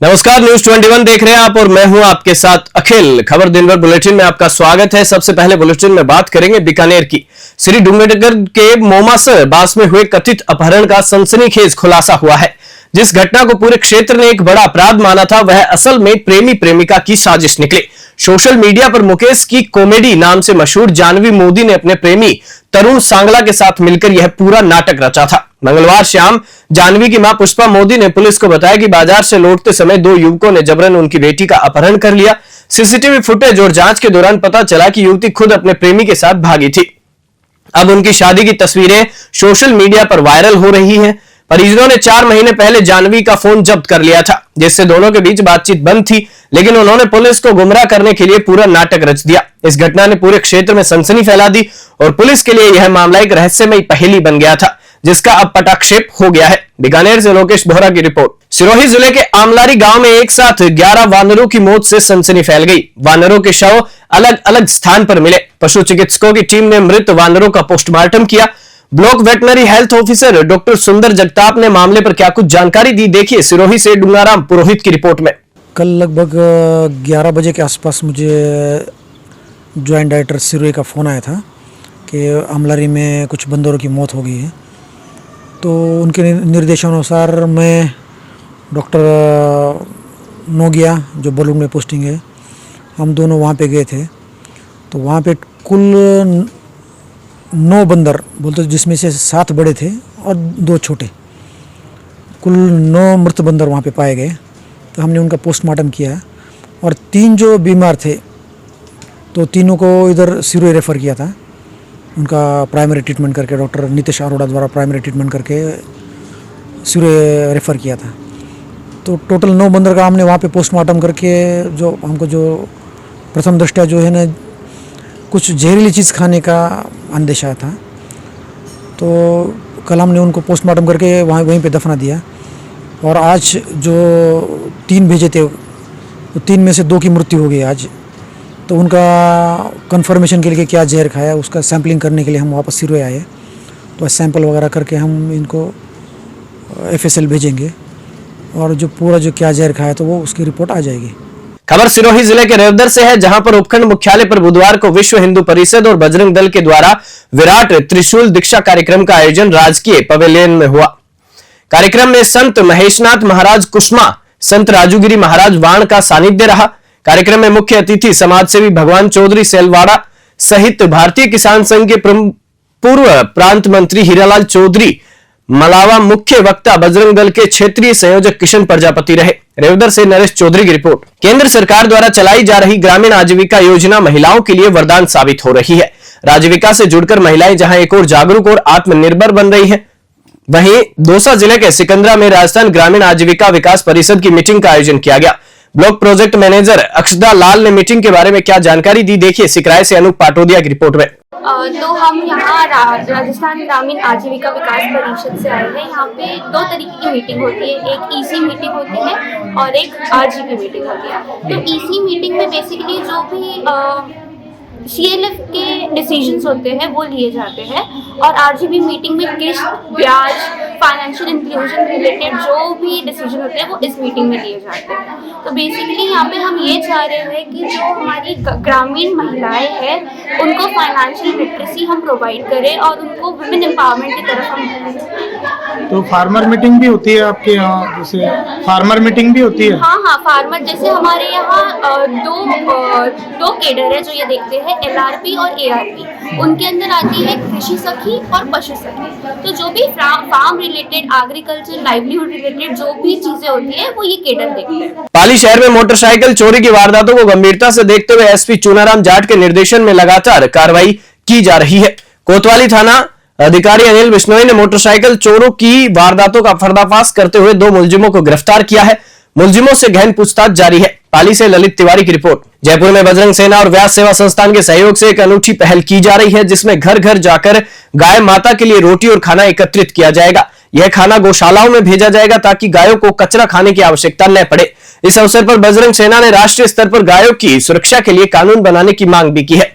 नमस्कार, न्यूज 21 देख रहे हैं आप और मैं हूं आपके साथ अखिल। खबर दिन भर बुलेटिन में आपका स्वागत है। सबसे पहले बुलेटिन में बात करेंगे बीकानेर की। श्री डूंगरगढ़ के मोमासर बास में हुए कथित अपहरण का सनसनीखेज खुलासा हुआ है। जिस घटना को पूरे क्षेत्र ने एक बड़ा अपराध माना था, वह असल में प्रेमी प्रेमिका की साजिश निकली। सोशल मीडिया पर मुकेश की कॉमेडी नाम से मशहूर जानवी मोदी ने अपने प्रेमी तरुण सांगला के साथ मिलकर यह पूरा नाटक रचा था। मंगलवार शाम जानवी की मां पुष्पा मोदी ने पुलिस को बताया कि बाजार से लौटते समय दो युवकों ने जबरन उनकी बेटी का अपहरण कर लिया। सीसीटीवी फुटेज और जांच के दौरान पता चला कि युवती खुद अपने प्रेमी के साथ भागी थी। अब उनकी शादी की तस्वीरें सोशल मीडिया पर वायरल हो रही हैं। परिजनों ने 4 महीने पहले जानवी का फोन जब्त कर लिया था, जिससे दोनों के बीच बातचीत बंद थी, लेकिन उन्होंने पुलिस को गुमराह करने के लिए पूरा नाटक रच दिया। इस घटना ने पूरे क्षेत्र में सनसनी फैला दी और पुलिस के लिए यह मामला एक रहस्यमयी पहेली बन गया था, जिसका अब पटाक्षेप हो गया है। बीकानेर से लोकेश बोहरा की रिपोर्ट। सिरोही जिले के आमलारी गांव में एक साथ 11 वानरों की मौत से सनसनी फैल गई। वानरों के शव अलग अलग स्थान पर मिले। पशु चिकित्सकों की टीम ने मृत वानरों का पोस्टमार्टम किया। Block veterinary health officer doctor सुंदर जगताप ने मामले पर क्या कुछ जानकारी दी, देखिए सिरोही से डूंगाराम पुरोहित की रिपोर्ट में। कल लगभग 11 बजे के आसपास मुझे ज्वाइंट डायरेक्टर सिरोही का फ़ोन आया था कि आमलारी में कुछ बंदरों की मौत हो गई है। तो उनके निर्देशानुसार मैं डॉक्टर नोगिया जो बलून में पोस्टिंग है, हम दोनों वहाँ पे गए थे। तो वहाँ पे कुल 9 बंदर बोलते, जिसमें से 7 बड़े थे और 2 छोटे, कुल 9 मृत बंदर वहाँ पे पाए गए। तो हमने उनका पोस्टमार्टम किया और 3 जो बीमार थे तो तीनों को इधर सिरोही रेफ़र किया था। उनका प्राइमरी ट्रीटमेंट करके डॉक्टर नीतीश अरोड़ा द्वारा प्राइमरी ट्रीटमेंट करके सिरोही रेफ़र किया था। तो टोटल 9 बंदर का हमने वहाँ पे पोस्टमार्टम करके जो हमको जो प्रथम दृष्टया जो है ना कुछ जहरीली चीज़ खाने का अंदेशा था। तो कल हमने उनको पोस्टमार्टम करके वहीं पे दफना दिया। और आज जो 3 भेजे थे, तो 3 में से 2 की मृत्यु हो गई आज। तो उनका कंफर्मेशन के लिए क्या जहर खाया उसका सैम्पलिंग करने के लिए हम वापस सिरोही आए। तो सैंपल वगैरह करके हम इनको FSL भेजेंगे और जो पूरा जो क्या जहर खाया तो वो उसकी रिपोर्ट आ जाएगी। खबर सिरोही जिले के रेवदर से है, जहां पर उपखंड मुख्यालय पर बुधवार को विश्व हिंदू परिषद और बजरंग दल के द्वारा विराट त्रिशूल दीक्षा कार्यक्रम का आयोजन राजकीय पवेलियन में हुआ। कार्यक्रम में संत महेशनाथ महाराज कुसमा, संत राजूगिरी महाराज वाण का सानिध्य रहा। कार्यक्रम में मुख्य अतिथि समाजसेवी भगवान चौधरी सेलवाड़ा सहित भारतीय किसान संघ के पूर्व प्रांत मंत्री हीरालाल चौधरी मलावा, मुख्य वक्ता बजरंग दल के क्षेत्रीय संयोजक किशन प्रजापति रहे। रेवदर से नरेश चौधरी की रिपोर्ट। केंद्र सरकार द्वारा चलाई जा रही ग्रामीण आजीविका योजना महिलाओं के लिए वरदान साबित हो रही है। आजीविका से जुड़कर महिलाएं जहां एक और जागरूक और आत्मनिर्भर बन रही हैं, वहीं दौसा जिले के सिकंदरा में राजस्थान ग्रामीण आजीविका विकास परिषद की मीटिंग का आयोजन किया गया। ब्लॉक प्रोजेक्ट मैनेजर अक्षदा लाल ने मीटिंग के बारे में क्या जानकारी दी, देखिए सिकराय से अनूप पाटोदिया की रिपोर्ट में। तो हम यहाँ राजस्थान ग्रामीण आजीविका विकास परिषद से आए हैं। यहाँ पे 2 तरीके की मीटिंग होती है, एक EC मीटिंग होती है और एक RG की मीटिंग होती है। तो EC मीटिंग में बेसिकली जो भी CLF के डिसीजंस होते हैं वो लिए जाते हैं और RGB मीटिंग में किस्त, ब्याज, फाइनेंशियल इंक्लूजन रिलेटेड जो भी डिसीजन होते हैं वो इस मीटिंग में लिए जाते हैं। तो बेसिकली यहाँ पे हम ये चाह रहे हैं कि जो हमारी ग्रामीण महिलाएं हैं उनको फाइनेंशियल लिटरेसी हम प्रोवाइड करें और उनको वुमेन एम्पावरमेंट की तरफ हम। तो फार्मर मीटिंग भी होती है आपके यहाँ? जैसे फार्मर मीटिंग भी होती है? हाँ, फार्मर जैसे हमारे यहाँ दो केडर है जो ये देखते हैं, LRP और ARP। उनके अंदर आती है कृषि सखी और पशु सखी। तो जो भी farm related, agriculture, livelihood related जो भी चीजें होती है वो ये केडर देखते हैं। पाली शहर में मोटरसाइकिल चोरी की वारदातों को गंभीरता से देखते हुए SP चूनाराम जाट के निर्देशन में लगातार कार्रवाई की जा रही है। कोतवाली थाना अधिकारी अनिल बिश्नोई ने मोटरसाइकिल चोरों की वारदातों का पर्दाफाश करते हुए 2 मुलजिमों को गिरफ्तार किया है। मुलजिमों से गहन पूछताछ जारी है। पाली से ललित तिवारी की रिपोर्ट। जयपुर में बजरंग सेना और व्यास सेवा संस्थान के सहयोग से एक अनूठी पहल की जा रही है, जिसमें घर घर जाकर गाय माता के लिए रोटी और खाना एकत्रित किया जाएगा। यह खाना गौशालाओं में भेजा जाएगा ताकि गायों को कचरा खाने की आवश्यकता न पड़े। इस अवसर पर बजरंग सेना ने राष्ट्रीय स्तर पर गायों की सुरक्षा के लिए कानून बनाने की मांग भी की है।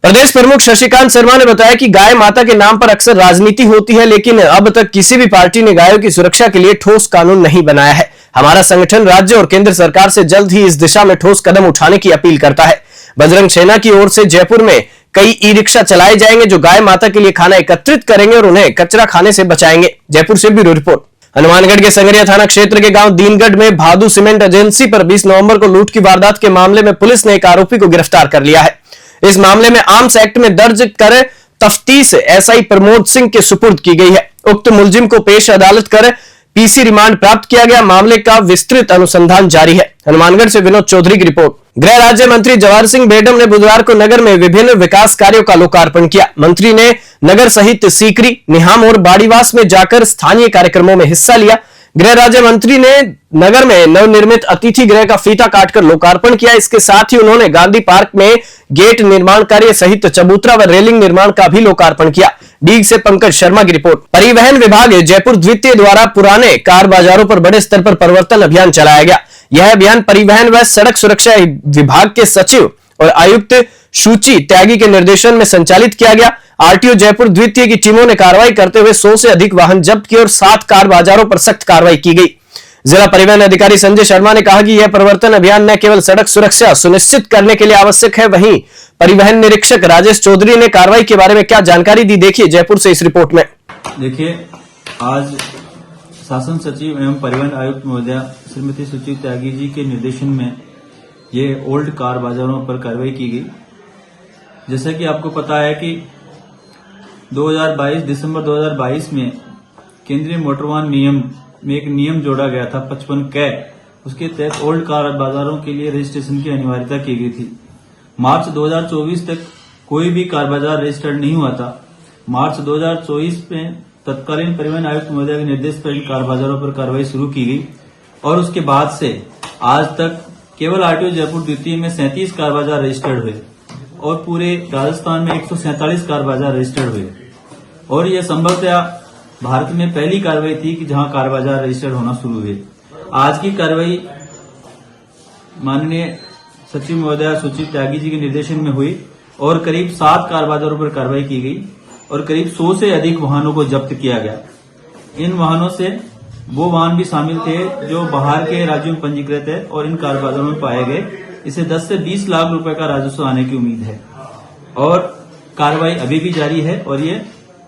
प्रदेश प्रमुख शशिकांत शर्मा ने बताया कि गाय माता के नाम पर अक्सर राजनीति होती है, लेकिन अब तक किसी भी पार्टी ने गायों की सुरक्षा के लिए ठोस कानून नहीं बनाया है। हमारा संगठन राज्य और केंद्र सरकार से जल्द ही इस दिशा में ठोस कदम उठाने की अपील करता है। बजरंग सेना की ओर से जयपुर में कई ई रिक्शा चलाए जाएंगे जो गाय माता के लिए खाना एकत्रित करेंगे और उन्हें कचरा खाने से बचाएंगे। जयपुर से ब्यूरो रिपोर्ट। हनुमानगढ़ के संगरिया थाना क्षेत्र के गांव दीनगढ़ में भादु सीमेंट एजेंसी पर 20 नवंबर को लूट की वारदात के मामले में पुलिस ने एक आरोपी को गिरफ्तार कर लिया है। इस मामले में आर्म्स एक्ट में दर्ज कर तफ्तीश एसआई प्रमोद सिंह के सुपुर्द की गई है। उक्त मुलजिम को पेश अदालत कर पीसी रिमांड प्राप्त किया गया। मामले का विस्तृत अनुसंधान जारी है। हनुमानगढ़ से विनोद चौधरी की रिपोर्ट। गृह राज्य मंत्री जवाहर सिंह बेडम ने बुधवार को नगर में विभिन्न विकास कार्यों का लोकार्पण किया। मंत्री ने नगर सहित सीकरी, निहाम और बाड़ीवास में जाकर स्थानीय कार्यक्रमों में हिस्सा लिया। गृह राज्य मंत्री ने नगर में नवनिर्मित अतिथि गृह का फीता काटकर लोकार्पण किया। इसके साथ ही उन्होंने गांधी पार्क में गेट निर्माण कार्य सहित चबूतरा व रेलिंग निर्माण का भी लोकार्पण किया। डीग से पंकज शर्मा की रिपोर्ट। परिवहन विभाग जयपुर द्वितीय द्वारा पुराने कार बाजारों पर बड़े स्तर पर परिवर्तन अभियान चलाया गया। यह अभियान परिवहन व सड़क सुरक्षा विभाग के सचिव और आयुक्त सूची त्यागी के निर्देशन में संचालित किया गया। आरटीओ जयपुर द्वितीय की टीमों ने कार्रवाई करते हुए 100 से अधिक वाहन जब्त किए और 7 कार बाजारों पर सख्त कार्रवाई की गई। जिला परिवहन अधिकारी संजय शर्मा ने कहा कि यह परिवर्तन अभियान न केवल सड़क सुरक्षा सुनिश्चित करने के लिए आवश्यक है, वहीं परिवहन निरीक्षक राजेश चौधरी ने कार्रवाई के बारे में क्या जानकारी दी, देखिए जयपुर से इस रिपोर्ट में। देखिए, आज शासन सचिव एवं परिवहन आयुक्त महोदया श्रीमती सुची त्यागी जी के निर्देशन में ये ओल्ड कार बाजारों पर कार्रवाई की गई। जैसा कि आपको पता है कि 2022 दिसंबर 2022 में केंद्रीय मोटर वाहन नियम में एक नियम जोड़ा गया था 55 कै। उसके तहत ओल्ड कार बाजारों के लिए रजिस्ट्रेशन की अनिवार्यता की गई थी। मार्च 2024 तक कोई भी कार बाजार रजिस्टर्ड नहीं हुआ था। मार्च 2024 में तत्कालीन परिवहन आयुक्त महोदय के निर्देश पर इन कार बाजारों पर कार्रवाई शुरू की गई और उसके बाद से आज तक केवल आरटीओ जयपुर द्वितीय में 37 कार बाजार रजिस्टर्ड हुए और पूरे राजस्थान में 147 कार बाजार रजिस्टर्ड हुए। और यह संभवतः भारत में पहली कार्रवाई थी कि जहां कार बाजार रजिस्टर्ड होना शुरू हुए। आज की कार्रवाई माननीय सचिव महोदया सुचित त्यागी जी के निर्देशन में हुई और करीब 7 कार बाजारों पर कार्रवाई की गई और करीब 100 से अधिक वाहनों को जब्त किया गया। इन वाहनों से वो वाहन भी शामिल थे जो बाहर के राज्यों में पंजीकृत है और इन कार बाजारों में पाए गए। इसे 10 से 20 लाख रुपए का राजस्व आने की उम्मीद है और कार्रवाई अभी भी जारी है और ये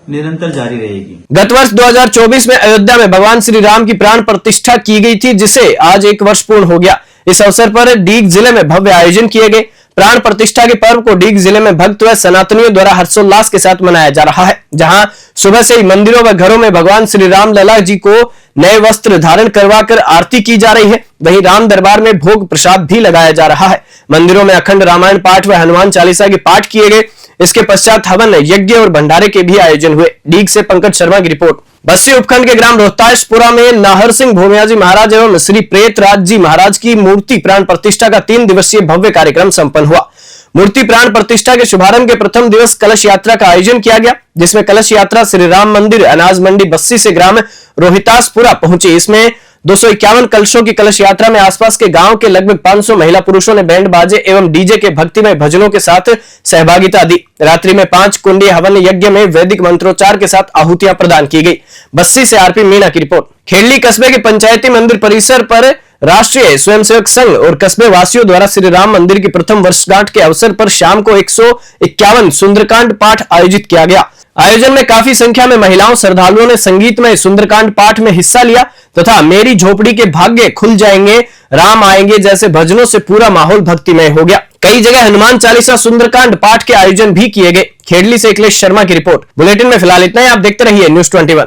निरंतर जारी रहेगी। गत वर्ष 2024 में अयोध्या में भगवान श्री राम की प्राण प्रतिष्ठा की गई थी, जिसे आज 1 वर्ष पूर्ण हो गया। इस अवसर पर डीग जिले में भव्य आयोजन किए गए। प्राण प्रतिष्ठा के पर्व को डीग जिले में भक्त व सनातनियों द्वारा हर्षोल्लास के साथ मनाया जा रहा है, जहां सुबह से ही मंदिरों व घरों में भगवान श्री राम लला जी को नए वस्त्र धारण करवाकर आरती की जा रही है। वहीं राम दरबार में भोग प्रसाद भी लगाया जा रहा है। मंदिरों में अखंड रामायण पाठ व हनुमान चालीसा के पाठ किए गए। इसके पश्चात हवन, यज्ञ और भंडारे के भी आयोजन हुए। डीग से पंकज शर्मा की रिपोर्ट। बस्सी उपखंड के ग्राम रोहतासपुरा में नाहर सिंह भूमियाजी महाराज एवं श्री प्रेतराज जी महाराज की मूर्ति प्राण प्रतिष्ठा का 3 दिवसीय भव्य कार्यक्रम संपन्न हुआ। मूर्ति प्राण प्रतिष्ठा के शुभारंभ के प्रथम दिवस कलश यात्रा का आयोजन किया गया, जिसमें कलश यात्रा श्री राम मंदिर अनाज मंडी बस्सी से ग्राम रोहतासपुरा पहुंची। इसमें 251 कलशों की कलश यात्रा में आसपास के गांव के लगभग 500 महिला पुरुषों ने बैंड बाजे एवं डीजे के भक्तिमय भजनों के साथ सहभागिता दी। रात्रि में 5 कुंडीय हवन यज्ञ में वैदिक मंत्रोच्चार के साथ आहुतियां प्रदान की गई। बस्सी से आरपी मीणा की रिपोर्ट। खेड़ली कस्बे के पंचायती मंदिर परिसर पर राष्ट्रीय स्वयंसेवक संघ और कस्बे वासियों द्वारा श्री राम मंदिर की प्रथम वर्षगांठ के अवसर पर शाम को 151 सुंदरकांड पाठ आयोजित किया गया। आयोजन में काफी संख्या में महिलाओं श्रद्धालुओं ने संगीतमय सुंदरकांड पाठ में हिस्सा लिया तथा मेरी झोपड़ी के भाग्य खुल जाएंगे, राम आएंगे जैसे भजनों से पूरा माहौल भक्तिमय हो गया। कई जगह हनुमान चालीसा सुंदरकांड पाठ के आयोजन भी किए गए। खेड़ली से अखिलेश शर्मा की रिपोर्ट। बुलेटिन में फिलहाल इतना ही। आप देखते रहिए न्यूज़ 21।